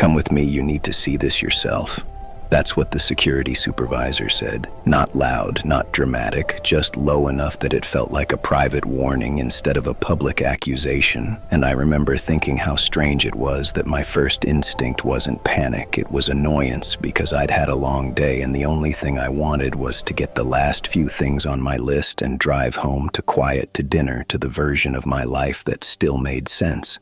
"Come with me, you need to see this yourself." That's what the security supervisor said. Not loud, not dramatic, just low enough that it felt like a private warning instead of a public accusation. And I remember thinking how strange it was that my first instinct wasn't panic, it was annoyance, because I'd had a long day and the only thing I wanted was to get the last few things on my list and drive home to quiet, to dinner, to the version of my life that still made sense.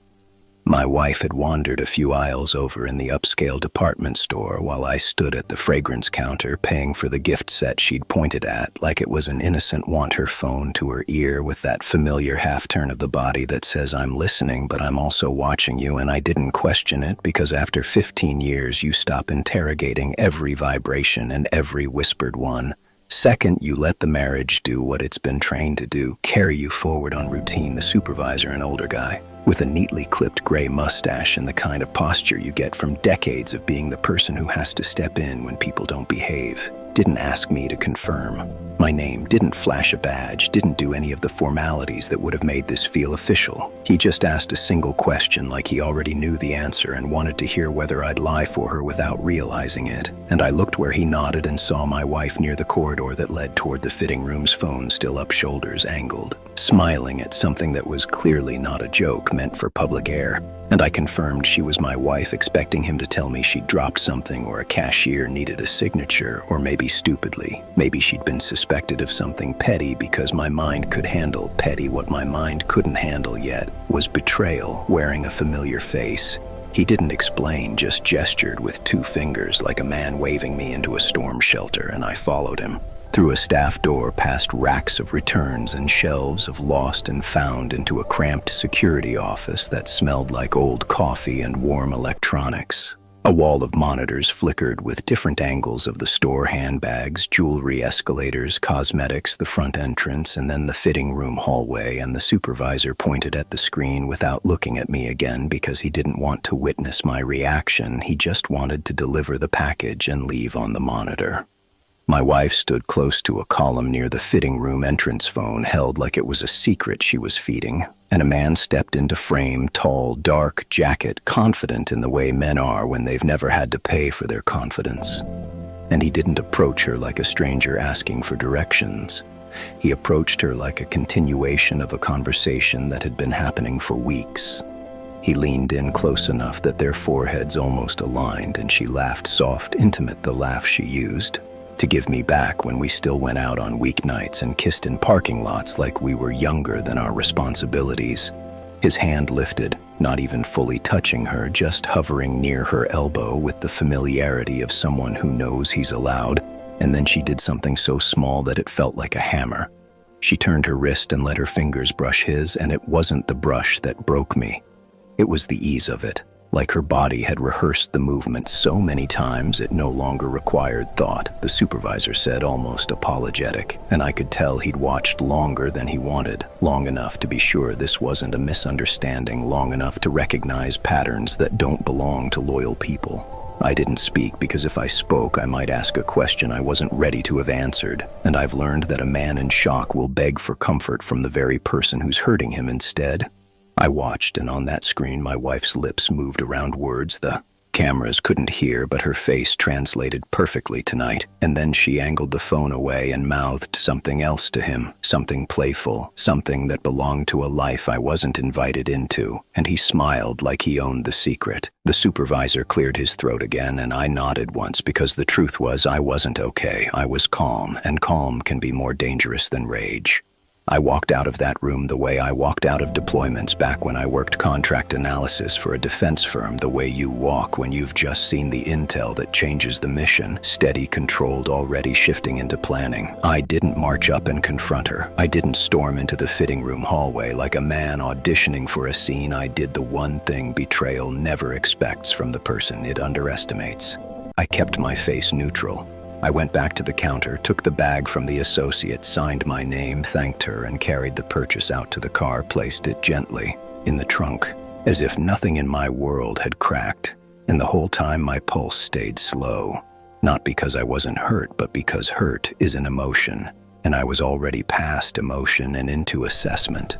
My wife had wandered a few aisles over in the upscale department store while I stood at the fragrance counter paying for the gift set she'd pointed at like it was an innocent want her phone to her ear with that familiar half-turn of the body that says, "I'm listening, but I'm also watching you," and I didn't question it because after 15 years you stop interrogating every vibration and every whispered one. Second, you let the marriage do what it's been trained to do, carry you forward on routine. The supervisor, an older guy, with a neatly clipped gray mustache and the kind of posture you get from decades of being the person who has to step in when people don't behave, didn't ask me to confirm my name, didn't flash a badge, didn't do any of the formalities that would have made this feel official. He just asked a single question like he already knew the answer and wanted to hear whether I'd lie for her without realizing it. And I looked where he nodded and saw my wife near the corridor that led toward the fitting room's phone, still up, shoulders angled, smiling at something that was clearly not a joke meant for public air. And I confirmed she was my wife, expecting him to tell me she'd dropped something or a cashier needed a signature, or maybe stupidly, maybe she'd been suspected of something petty because my mind could handle petty. What my mind couldn't handle yet was betrayal wearing a familiar face. He didn't explain, just gestured with 2 fingers like a man waving me into a storm shelter, and I followed him. Through a staff door, past racks of returns and shelves of lost and found, into a cramped security office that smelled like old coffee and warm electronics. A wall of monitors flickered with different angles of the store, handbags, jewelry, escalators, cosmetics, the front entrance, and then the fitting room hallway, and the supervisor pointed at the screen without looking at me again because he didn't want to witness my reaction. He just wanted to deliver the package and leave on the monitor. My wife stood close to a column near the fitting room entrance phone, held like it was a secret she was feeding, and a man stepped into frame, tall, dark jacket, confident in the way men are when they've never had to pay for their confidence. And he didn't approach her like a stranger asking for directions. He approached her like a continuation of a conversation that had been happening for weeks. He leaned in close enough that their foreheads almost aligned, and she laughed, soft, intimate, the laugh she used to give me back when we still went out on weeknights and kissed in parking lots like we were younger than our responsibilities. His hand lifted, not even fully touching her, just hovering near her elbow with the familiarity of someone who knows he's allowed, and then she did something so small that it felt like a hammer. She turned her wrist and let her fingers brush his, and it wasn't the brush that broke me. It was the ease of it. Like her body had rehearsed the movement so many times it no longer required thought, the supervisor said, almost apologetic, and I could tell he'd watched longer than he wanted, long enough to be sure this wasn't a misunderstanding, long enough to recognize patterns that don't belong to loyal people. I didn't speak because if I spoke, I might ask a question I wasn't ready to have answered, and I've learned that a man in shock will beg for comfort from the very person who's hurting him instead. I watched, and on that screen my wife's lips moved around words the cameras couldn't hear, but her face translated perfectly tonight. And then she angled the phone away and mouthed something else to him, something playful, something that belonged to a life I wasn't invited into, and he smiled like he owned the secret. The supervisor cleared his throat again, and I nodded once because the truth was I wasn't okay. I was calm, and calm can be more dangerous than rage. I walked out of that room the way I walked out of deployments back when I worked contract analysis for a defense firm, the way you walk when you've just seen the intel that changes the mission, steady, controlled, already shifting into planning. I didn't march up and confront her. I didn't storm into the fitting room hallway like a man auditioning for a scene. I did the one thing betrayal never expects from the person it underestimates. I kept my face neutral. I went back to the counter, took the bag from the associate, signed my name, thanked her, and carried the purchase out to the car, placed it gently in the trunk, as if nothing in my world had cracked. And the whole time my pulse stayed slow, not because I wasn't hurt, but because hurt is an emotion, and I was already past emotion and into assessment.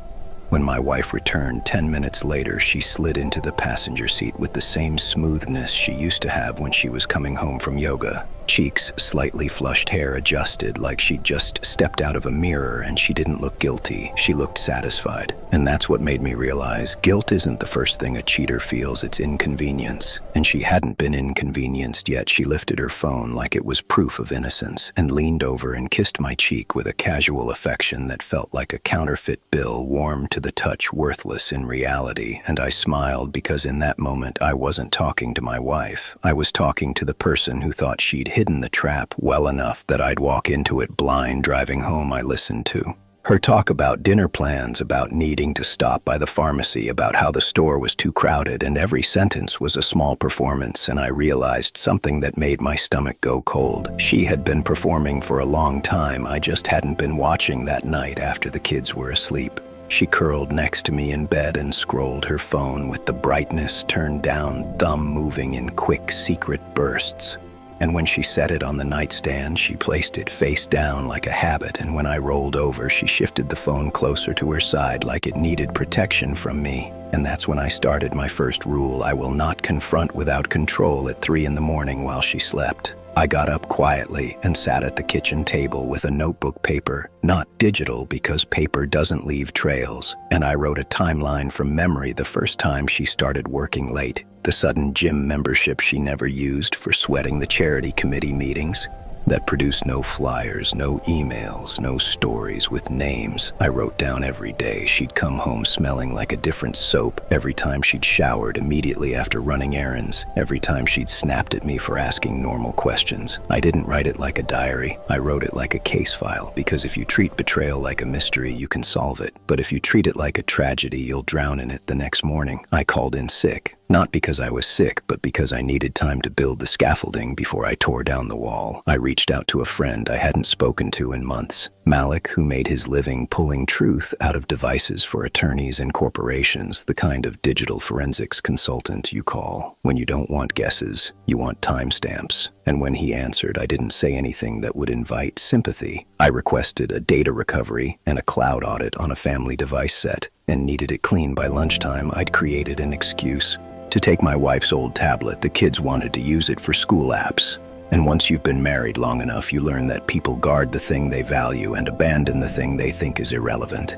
When my wife returned 10 minutes later, she slid into the passenger seat with the same smoothness she used to have when she was coming home from yoga. Cheeks, slightly flushed hair adjusted like she'd just stepped out of a mirror, and she didn't look guilty. She looked satisfied. And that's what made me realize guilt isn't the first thing a cheater feels, it's inconvenience. And she hadn't been inconvenienced yet. She lifted her phone like it was proof of innocence and leaned over and kissed my cheek with a casual affection that felt like a counterfeit bill, warm to the touch, worthless in reality. And I smiled because in that moment I wasn't talking to my wife. I was talking to the person who thought she'd hidden the trap well enough that I'd walk into it blind. Driving home, I listened to her talk about dinner plans, about needing to stop by the pharmacy, about how the store was too crowded, and every sentence was a small performance, and I realized something that made my stomach go cold. She had been performing for a long time. I just hadn't been watching that night after the kids were asleep. She curled next to me in bed and scrolled her phone with the brightness turned down, thumb moving in quick, secret bursts. And when she set it on the nightstand, she placed it face down like a habit, and when I rolled over, she shifted the phone closer to her side like it needed protection from me. And that's when I started my first rule: I will not confront without control at 3 a.m. while she slept. I got up quietly and sat at the kitchen table with a notebook, paper, not digital because paper doesn't leave trails, and I wrote a timeline from memory: the first time she started working late, the sudden gym membership she never used for sweating the charity committee meetings that produced no flyers, no emails, no stories with names. I wrote down every day she'd come home smelling like a different soap, every time she'd showered immediately after running errands, every time she'd snapped at me for asking normal questions. I didn't write it like a diary. I wrote it like a case file, because if you treat betrayal like a mystery, you can solve it. But if you treat it like a tragedy, you'll drown in it the next morning. I called in sick. Not because I was sick, but because I needed time to build the scaffolding before I tore down the wall. I reached out to a friend I hadn't spoken to in months, Malik, who made his living pulling truth out of devices for attorneys and corporations, the kind of digital forensics consultant you call when you don't want guesses, you want timestamps. And when he answered, I didn't say anything that would invite sympathy. I requested a data recovery and a cloud audit on a family device set, and needed it clean by lunchtime. I'd created an excuse to take my wife's old tablet. The kids wanted to use it for school apps. And once you've been married long enough, you learn that people guard the thing they value and abandon the thing they think is irrelevant.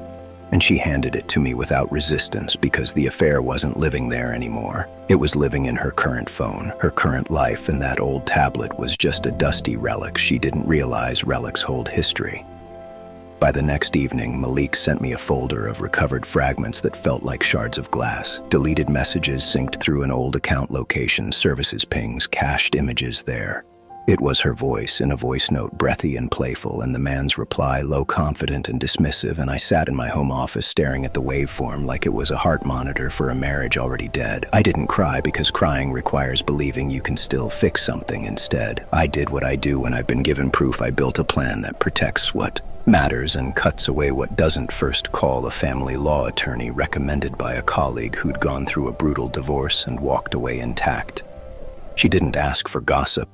And she handed it to me without resistance, because the affair wasn't living there anymore. It was living in her current phone, her current life, and that old tablet was just a dusty relic. She didn't realize relics hold history. By the next evening, Malik sent me a folder of recovered fragments that felt like shards of glass. Deleted messages synced through an old account location, services pings, cached images there. It was her voice in a voice note, breathy and playful, and the man's reply, low, confident and dismissive, and I sat in my home office staring at the waveform like it was a heart monitor for a marriage already dead. I didn't cry, because crying requires believing you can still fix something. Instead, I did what I do when I've been given proof. I built a plan that protects what matters and cuts away what doesn't. First, call a family law attorney recommended by a colleague who'd gone through a brutal divorce and walked away intact. She didn't ask for gossip.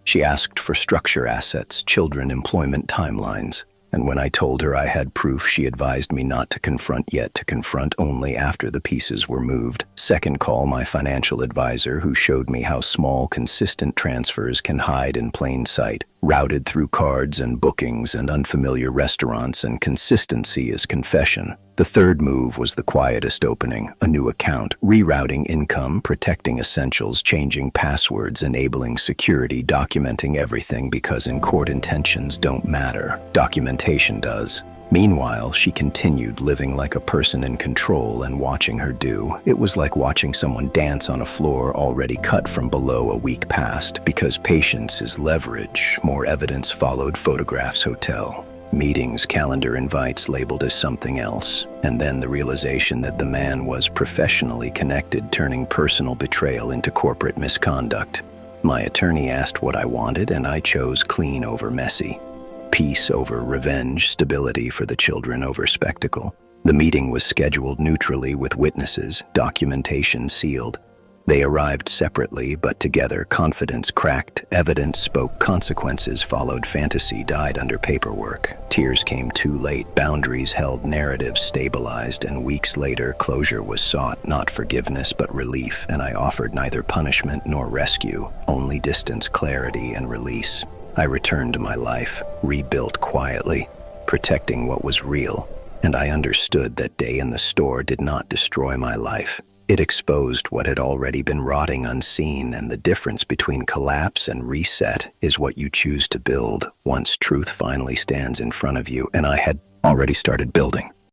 She asked for structure, assets, children, employment timelines. And when I told her I had proof, she advised me not to confront yet, to confront only after the pieces were moved. Second, call my financial advisor, who showed me how small, consistent transfers can hide in plain sight, routed through cards and bookings and unfamiliar restaurants, and consistency is confession. The third move was the quietest: opening a new account, rerouting income, protecting essentials, changing passwords, enabling security, documenting everything, because in court intentions don't matter. Documentation does. Meanwhile, she continued living like a person in control, and watching her do, it was like watching someone dance on a floor already cut from below. A week passed. Because patience is leverage, more evidence followed: photographs, hotel, meetings, calendar invites labeled as something else. And then the realization that the man was professionally connected, turning personal betrayal into corporate misconduct. My attorney asked what I wanted, and I chose clean over messy. Peace over revenge, stability for the children over spectacle. The meeting was scheduled neutrally with witnesses, documentation sealed. They arrived separately, but together. Confidence cracked, evidence spoke, consequences followed, fantasy died under paperwork. Tears came too late, boundaries held, narratives stabilized, and weeks later, closure was sought, not forgiveness, but relief, and I offered neither punishment nor rescue, only distance, clarity, and release. I returned to my life, rebuilt quietly, protecting what was real, and I understood that day in the store did not destroy my life. It exposed what had already been rotting unseen, and the difference between collapse and reset is what you choose to build once truth finally stands in front of you, and I had already started building.